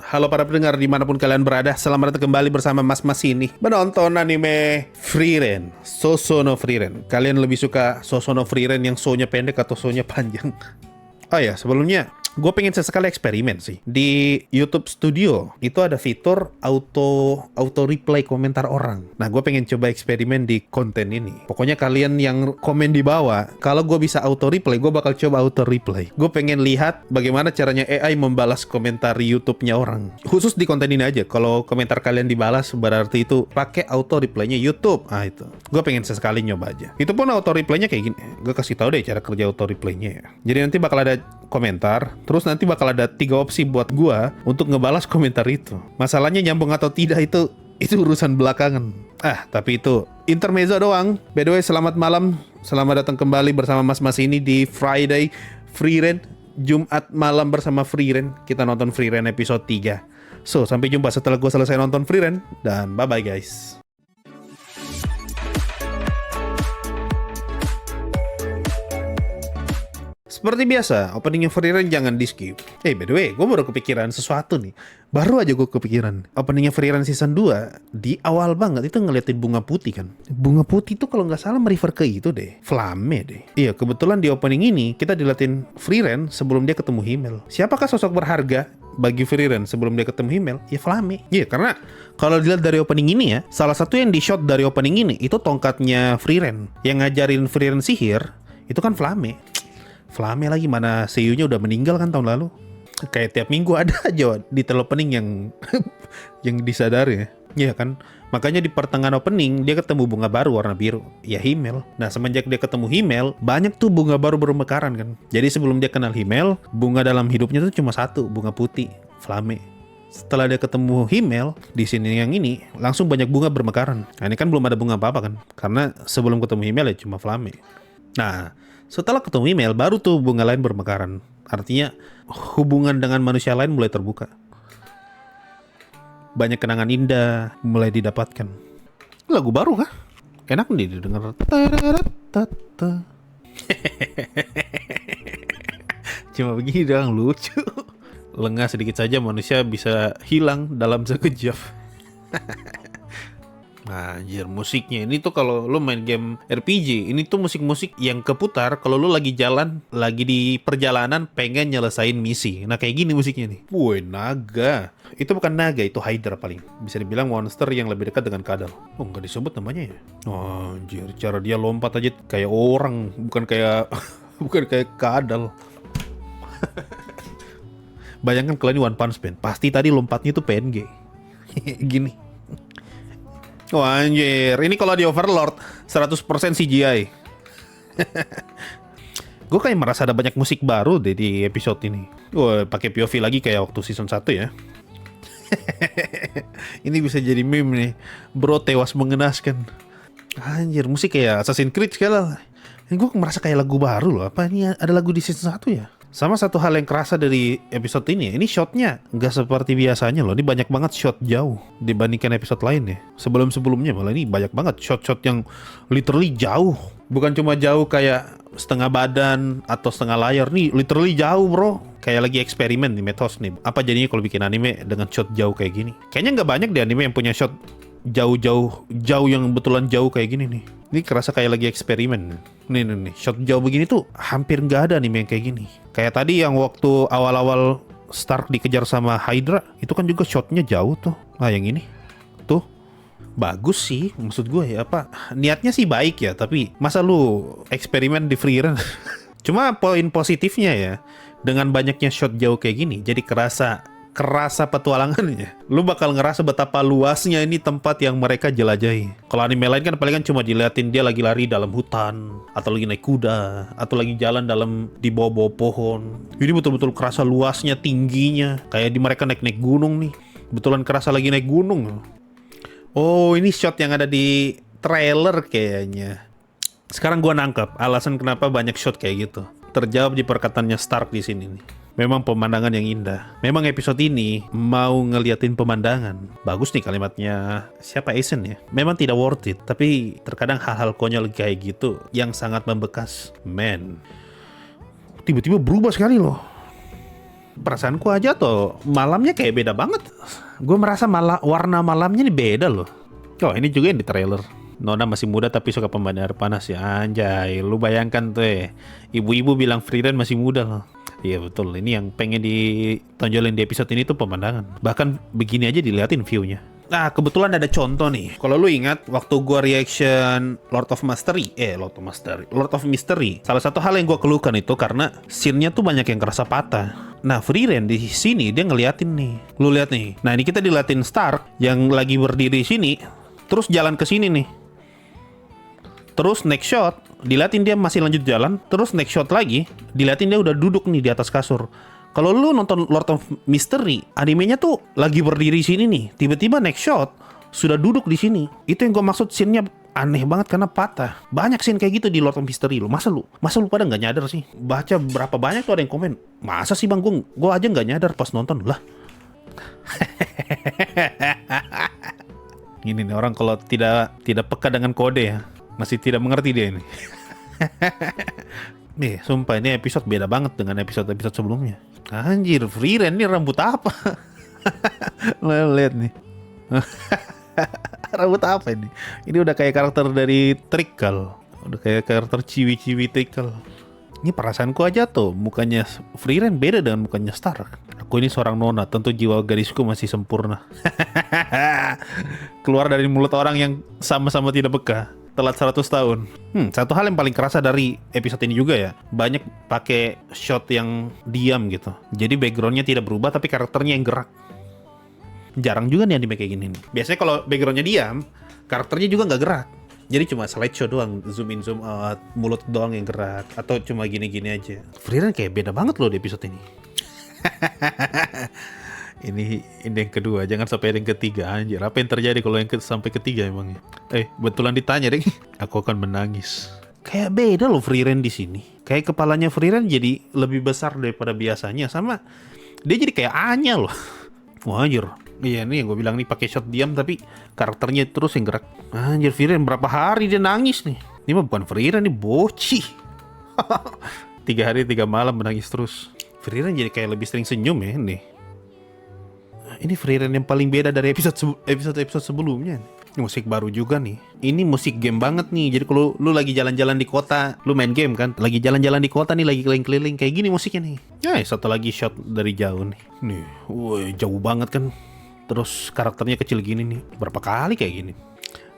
Halo para pendengar dimanapun kalian berada, selamat datang kembali bersama Mas ini menonton anime Frieren, Sosono Frieren. Kalian lebih suka Sosono Frieren yang so-nya pendek atau so-nya panjang? Oh ya, sebelumnya gue pengen sesekali eksperimen sih. Di YouTube Studio itu ada fitur auto replay komentar orang. Nah, gue pengen coba eksperimen di konten ini. Pokoknya kalian yang komen di bawah, kalau gue bisa auto replay, gue bakal coba auto replay. Gue pengen lihat bagaimana caranya AI membalas komentar YouTube-nya orang. Khusus di konten ini aja. Kalau komentar kalian dibalas, berarti itu pakai auto reply-nya YouTube. Ah itu. Gue pengen sesekali nyoba aja. Itu pun auto reply-nya kayak gini. Gue kasih tahu deh cara kerja auto reply-nya ya. Jadi nanti bakal ada komentar, terus nanti bakal ada 3 opsi buat gua untuk ngebalas komentar itu. Masalahnya nyambung atau tidak itu urusan belakangan. Tapi itu intermezzo doang. By the way, selamat malam. Selamat datang kembali bersama Mas ini di Friday Frieren, Jumat malam bersama Frieren. Kita nonton Frieren episode 3. So, sampai jumpa setelah gua selesai nonton Frieren, dan bye-bye guys. Seperti biasa, openingnya Frieren jangan di skip. By the way, gue baru kepikiran sesuatu nih. Baru aja gue kepikiran. Openingnya Frieren season 2, di awal banget itu ngeliatin bunga putih kan. Bunga putih itu kalau nggak salah merefer ke itu deh. Flame deh. Iya, kebetulan di opening ini, kita diliatin Frieren sebelum dia ketemu Himmel. Siapakah sosok berharga bagi Frieren sebelum dia ketemu Himmel? Ya Flame. Iya, karena kalau dilihat dari opening ini ya, salah satu yang di shot dari opening ini, itu tongkatnya Frieren. Yang ngajarin Frieren sihir, itu kan Flame. Flame lagi, mana seiyunya udah meninggal kan tahun lalu. Kayak tiap minggu ada aja detail opening yang yang disadari ya. Iya kan? Makanya di pertengahan opening dia ketemu bunga baru warna biru. Ya Himmel. Nah semenjak dia ketemu Himmel, banyak tuh bunga baru bermekaran kan. Jadi sebelum dia kenal Himmel, bunga dalam hidupnya tuh cuma satu, bunga putih, Flame. Setelah dia ketemu Himmel, di sini yang ini langsung banyak bunga bermekaran. Nah ini kan belum ada bunga apa-apa kan. Karena sebelum ketemu Himmel ya cuma Flame. Nah, setelah ketemu Himmel, baru tuh bunga lain bermekaran. Artinya hubungan dengan manusia lain mulai terbuka. Banyak kenangan indah mulai didapatkan. Lagu baru kah? Enak nih didengar. Cuma begini doang, lucu. Lengah sedikit saja manusia bisa hilang dalam sekejap. Anjir, musiknya ini tuh kalau lu main game RPG, ini tuh musik-musik yang keputar kalau lu lagi jalan, lagi di perjalanan pengen nyelesain misi. Nah kayak gini musiknya nih. Woi, naga. Itu bukan naga, itu Hydra paling. Bisa dibilang monster yang lebih dekat dengan kadal. Oh, nggak disebut namanya ya? Oh, anjir, cara dia lompat aja kayak orang, bukan kayak bukan kayak kadal. Bayangkan kalian One Punch Man, pasti tadi lompatnya tuh PNG. Gini. Wah anjir, ini kalau di Overlord 100% CGI. Gue kayak merasa ada banyak musik baru deh di episode ini. Wah, pakai POV lagi kayak waktu season 1 ya. Ini bisa jadi meme nih. Bro tewas mengenaskan. Anjir, musik kayak Assassin's Creed segala. Ini gue merasa kayak lagu baru loh. Apa ini ada lagu di season 1 ya? Sama satu hal yang kerasa dari episode ini, ini shotnya nggak seperti biasanya loh. Ini banyak banget shot jauh dibandingkan episode lain ya. Sebelum-sebelumnya malah ini banyak banget shot-shot yang literally jauh. Bukan cuma jauh kayak setengah badan atau setengah layar. Nih literally jauh bro. Kayak lagi eksperimen di Mythos nih. Apa jadinya kalau bikin anime dengan shot jauh kayak gini? Kayaknya nggak banyak deh anime yang punya shot jauh yang betulan jauh kayak gini nih. Ini kerasa kayak lagi eksperimen. Nih, shot jauh begini tuh hampir nggak ada anime yang kayak gini. Kayak tadi yang waktu awal-awal Stark dikejar sama Hydra, itu kan juga shotnya jauh tuh. Nah yang ini, tuh bagus sih, maksud gue ya apa? Niatnya sih baik ya, tapi masa lu eksperimen di Frieren? Cuma poin positifnya ya, dengan banyaknya shot jauh kayak gini, jadi kerasa petualangannya. Lu bakal ngerasa betapa luasnya ini tempat yang mereka jelajahi. Kalau anime lain kan paling kan cuma diliatin dia lagi lari dalam hutan, atau lagi naik kuda, atau lagi jalan di bawah-bawah pohon. Ini betul-betul kerasa luasnya, tingginya. Kayak di mereka naik-naik gunung nih. Betulan kerasa lagi naik gunung. Oh, ini shot yang ada di trailer kayaknya. Sekarang gua nangkep alasan kenapa banyak shot kayak gitu. Terjawab di perkataannya Stark di sini nih. Memang pemandangan yang indah. Memang episode ini mau ngeliatin pemandangan. Bagus nih kalimatnya siapa Aizen ya. Memang tidak worth it, tapi terkadang hal-hal konyol kayak gitu yang sangat membekas. Man, tiba-tiba berubah sekali loh. Perasaanku aja tuh malamnya kayak beda banget. Gue merasa malah warna malamnya nih beda loh. Oh, ini juga yang di trailer. Nona masih muda tapi suka pemandangan air panas ya. Anjay, lu bayangkan tuh ibu-ibu bilang Frieren masih muda loh. Iya betul, ini yang pengen ditonjolin di episode ini tuh pemandangan. Bahkan begini aja diliatin view-nya. Nah, kebetulan ada contoh nih. Kalau lu ingat waktu gua reaction Lord of Mystery. Salah satu hal yang gua keluhkan itu karena scene-nya tuh banyak yang kerasa patah. Nah, Frieren di sini dia ngeliatin nih. Lu lihat nih. Nah, ini kita diliatin Stark yang lagi berdiri di sini, terus jalan ke sini nih. Terus next shot, diliatin dia masih lanjut jalan. Terus next shot lagi, diliatin dia udah duduk nih di atas kasur. Kalau lu nonton Lord of Mystery, animenya tuh lagi berdiri di sini nih. Tiba-tiba next shot sudah duduk di sini. Itu yang gue maksud, scene-nya aneh banget karena patah. Banyak scene kayak gitu di Lord of Mystery lo. Masa lu pada nggak nyadar sih? Baca berapa banyak tuh ada yang komen. Masa sih bang, gue aja nggak nyadar pas nonton lah. Ini nih orang kalau tidak peka dengan kode ya. Masih tidak mengerti dia ini. Nih, sumpah ini episode beda banget dengan episode-episode sebelumnya. Anjir, Frieren ini rambut apa? Lihat nih. Rambut apa ini? Ini udah kayak karakter dari Trickle. Udah kayak karakter ciwi-ciwi Trickle. Ini perasaanku aja tuh, mukanya Frieren beda dengan mukanya Stark. Aku ini seorang nona, tentu jiwa gadisku masih sempurna. Keluar dari mulut orang yang sama-sama tidak peka. Telat 100 tahun. Satu hal yang paling kerasa dari episode ini juga ya, banyak pakai shot yang diam gitu. Jadi backgroundnya tidak berubah tapi karakternya yang gerak. Jarang juga nih anime kayak gini nih. Biasanya kalau backgroundnya diam, karakternya juga nggak gerak. Jadi cuma slideshow doang, zoom in zoom out, mulut doang yang gerak, atau cuma gini-gini aja. Frieren kayak beda banget loh di episode ini. Ini yang kedua, jangan sampai yang ketiga. Anjir, apa yang terjadi kalau yang sampai ketiga emangnya? Betulan ditanya deh, aku akan menangis. Kayak beda loh Frieren di sini. Kayak kepalanya Frieren jadi lebih besar daripada biasanya, sama dia jadi kayak Anya loh. Wah anjir. Iya nih yang gue bilang nih, pakai shot diam tapi karakternya terus yang gerak. Anjir, Frieren berapa hari dia nangis nih. Ini mah bukan Frieren, nih Boci. 3 hari 3 malam menangis terus. Frieren jadi kayak lebih sering senyum ya nih. Ini Frieren yang paling beda dari episode sebelumnya. Ini musik baru juga nih. Ini musik game banget nih. Jadi kalau lu lagi jalan-jalan di kota, lu main game kan, lagi jalan-jalan di kota nih, lagi keliling-keliling, kayak gini musiknya nih. Satu lagi shot dari jauh nih. Nih, woi jauh banget kan. Terus karakternya kecil gini nih. Berapa kali kayak gini.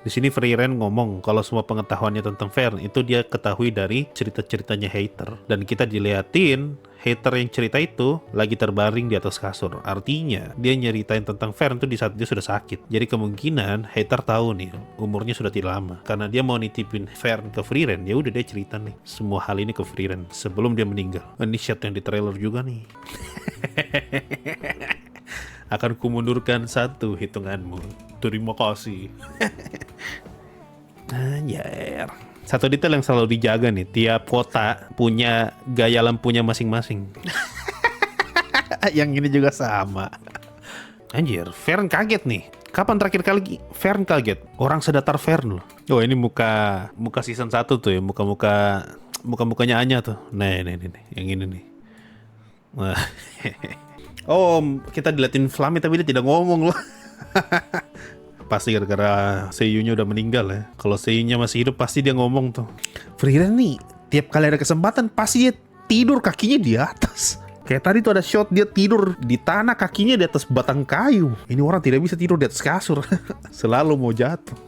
Di sini Frieren ngomong kalau semua pengetahuannya tentang Fern itu dia ketahui dari cerita-ceritanya Hater. Dan kita diliatin Hater yang cerita itu lagi terbaring di atas kasur. Artinya dia nyeritain tentang Fern itu di saat dia sudah sakit. Jadi kemungkinan Hater tahu nih umurnya sudah tidak lama. Karena dia mau nitipin Fern ke Frieren, ya udah dia cerita nih semua hal ini ke Frieren sebelum dia meninggal. Ini shot yang di trailer juga nih. Akan kumundurkan 1 hitunganmu. Terima kasih. Anjir. Satu detail yang selalu dijaga nih, tiap kota punya gaya lampunya masing-masing. Yang ini juga sama. Anjir, Fern kaget nih. Kapan terakhir kali Fern kaget? Orang sedatar Fern loh. Oh, ini muka season 1 tuh ya, muka-mukanya Anya tuh. Nih, yang ini nih. Oh, kita diliatin Flammy tapi dia tidak ngomong loh. Pasti gara-gara seiyunya udah meninggal ya. Kalau seiyunya masih hidup pasti dia ngomong tuh. Frieren nih, tiap kali ada kesempatan pasti dia tidur kakinya di atas. Kayak tadi tuh ada shot dia tidur di tanah, kakinya di atas batang kayu. Ini orang tidak bisa tidur di atas kasur. Selalu mau jatuh.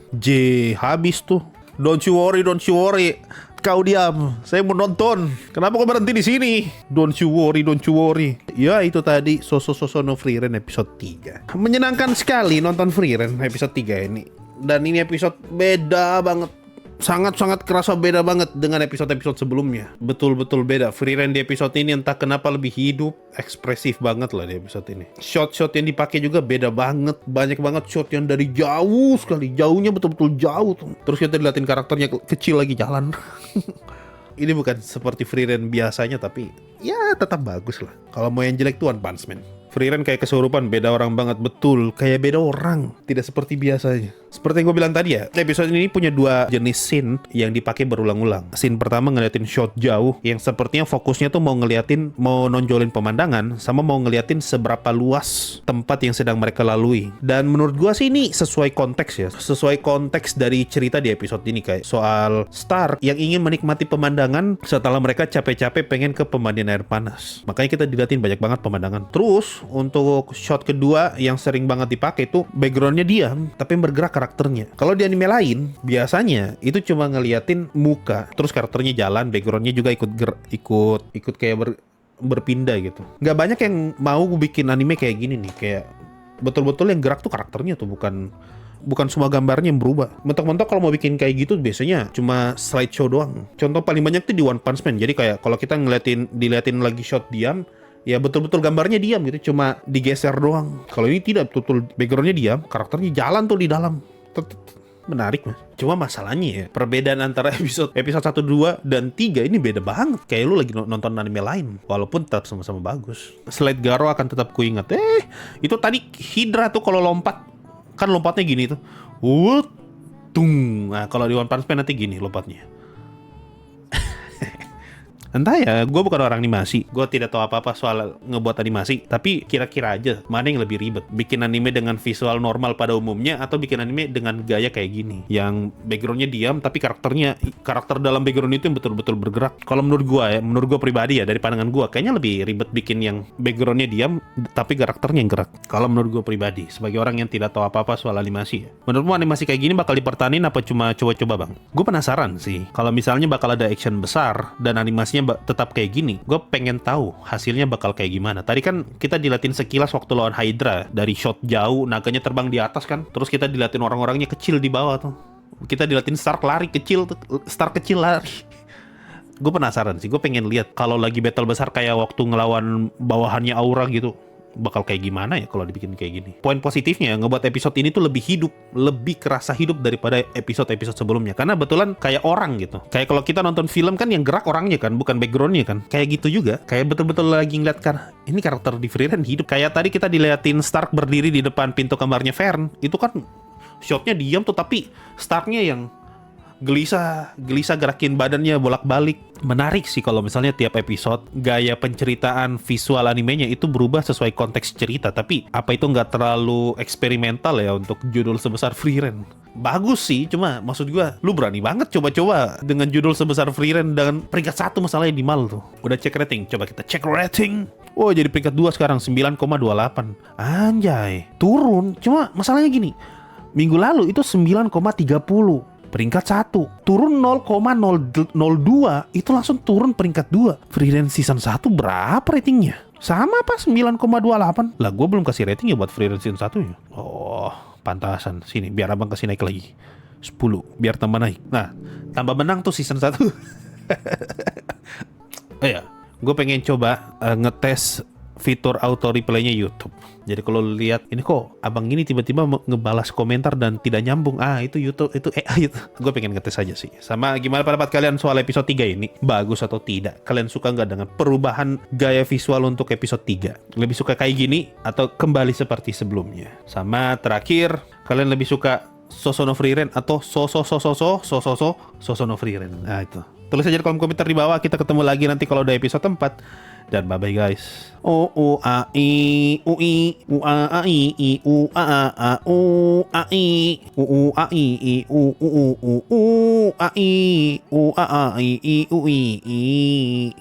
Habis tuh. Don't you worry. Kau diam, saya mau nonton. Kenapa kau berhenti di sini? Don't you worry. Ya itu tadi Sososono Frieren episode 3. Menyenangkan sekali nonton Frieren episode 3 ini. Dan ini episode beda banget. Sangat-sangat kerasa beda banget dengan episode-episode sebelumnya. Betul-betul beda. Frieren di episode ini entah kenapa lebih hidup, ekspresif banget lah di episode ini. Shot-shot yang dipakai juga beda banget. Banyak banget shot yang dari jauh sekali. Jauhnya betul-betul jauh tuh. Terus kita diliatin karakternya kecil lagi jalan. Ini bukan seperti Frieren biasanya, tapi ya tetap bagus lah. Kalau mau yang jelek tuh One Punch Man. Frieren kayak kesurupan, beda orang banget, betul. Kayak beda orang, tidak seperti biasanya. Seperti yang gue bilang tadi ya, episode ini punya dua jenis scene yang dipakai berulang-ulang. Scene pertama ngeliatin shot jauh yang sepertinya fokusnya tuh mau nonjolin pemandangan sama mau ngeliatin seberapa luas tempat yang sedang mereka lalui. Dan menurut gue sih ini sesuai konteks ya, sesuai konteks dari cerita di episode ini, kayak soal Stark yang ingin menikmati pemandangan setelah mereka capek-capek pengen ke pemandian air panas. Makanya kita diliatin banyak banget pemandangan. Terus untuk shot kedua yang sering banget dipakai itu backgroundnya diam tapi bergerak karakternya. Kalau di anime lain biasanya itu cuma ngeliatin muka, terus karakternya jalan, backgroundnya juga ikut kayak berpindah gitu. Nggak banyak yang mau bikin anime kayak gini nih, kayak betul-betul yang gerak tuh karakternya tuh, bukan semua gambarnya yang berubah. Mentok-mentok kalau mau bikin kayak gitu biasanya cuma slideshow doang. Contoh paling banyak tuh di One Punch Man. Jadi kayak kalau kita diliatin lagi shot diam, ya betul-betul gambarnya diam gitu, cuma digeser doang. Kalau ini tidak, betul-betul backgroundnya diam, karakternya jalan tuh di dalam. Menarik mas. Cuma masalahnya ya, perbedaan antara episode 1, 2, dan 3 ini beda banget. Kayak lu lagi nonton anime lain, walaupun tetap sama-sama bagus. Slide Garo akan tetap kuingat. Itu tadi Hydra tuh kalau lompat, kan lompatnya gini tuh. Tung. Nah kalau di One Punch Man nanti gini lompatnya. Entah ya, gue bukan orang animasi, gue tidak tahu apa-apa soal ngebuat animasi, tapi kira-kira aja mana yang lebih ribet, bikin anime dengan visual normal pada umumnya atau bikin anime dengan gaya kayak gini yang backgroundnya diam tapi karakter dalam background itu yang betul-betul bergerak. Kalau menurut gue pribadi ya, dari pandangan gue kayaknya lebih ribet bikin yang backgroundnya diam tapi karakternya yang gerak. Kalau menurut gue pribadi sebagai orang yang tidak tahu apa-apa soal animasi ya. Menurutmu animasi kayak gini bakal dipertahanin apa cuma coba-coba bang? Gue penasaran sih, kalau misalnya bakal ada action besar dan animasinya tetap kayak gini, gue pengen tahu hasilnya bakal kayak gimana. Tadi kan kita dilatin sekilas waktu lawan Hydra, dari shot jauh, naganya terbang di atas kan, terus kita dilatin orang-orangnya kecil di bawah tuh. Kita dilatin Stark lari kecil tuh, Stark kecil lari. Gue penasaran sih, gue pengen lihat kalau lagi battle besar kayak waktu ngelawan bawahannya Aura gitu, bakal kayak gimana ya kalau dibikin kayak gini. Poin positifnya ngebuat episode ini tuh lebih hidup, lebih kerasa hidup daripada episode-episode sebelumnya, karena betulan kayak orang gitu. Kayak kalau kita nonton film kan yang gerak orangnya kan, bukan backgroundnya kan. Kayak gitu juga, kayak betul-betul lagi ngeliat kan, ini karakter di Frieren hidup. Kayak tadi kita diliatin Stark berdiri di depan pintu kamarnya Vern, itu kan shotnya diam tuh, tapi Starknya yang gelisah gerakin badannya bolak-balik. Menarik sih kalau misalnya tiap episode gaya penceritaan visual animenya itu berubah sesuai konteks cerita, tapi apa itu nggak terlalu eksperimental ya untuk judul sebesar Frieren? Bagus sih, cuma maksud gua lu berani banget coba-coba dengan judul sebesar Frieren dengan peringkat 1 masalahnya di mal tuh. Udah cek rating, coba kita cek rating. Oh jadi peringkat 2 sekarang 9,28. Anjay, turun. Cuma masalahnya gini, minggu lalu itu 9,30. Peringkat 1 turun 0,002, itu langsung turun peringkat 2. Frieren season 1 berapa ratingnya? Sama apa 9,28? Lah gue belum kasih rating ya buat Frieren season 1 ya. Oh pantasan. Sini biar abang kasih naik lagi 10 biar tambah naik. Nah tambah menang tuh season 1. Ya gue pengen coba ngetes fitur auto replaynya YouTube. Jadi kalau lihat ini kok abang ini tiba-tiba ngebalas komentar dan tidak nyambung, itu YouTube, itu AI itu. Gue pengen ngetes aja sih. Sama gimana pendapat kalian soal episode 3 ini? Bagus atau tidak? Kalian suka nggak dengan perubahan gaya visual untuk episode 3? Lebih suka kayak gini atau kembali seperti sebelumnya? Sama terakhir, kalian lebih suka Sosono Frieren atau Sosono Frieren? Nah itu. Tulis aja di kolom komentar di bawah. Kita ketemu lagi nanti kalau udah episode 4. Dan bye bye guys. O u a i u i u a a i u a a u a i u u a i u u u u a i u a a i u i.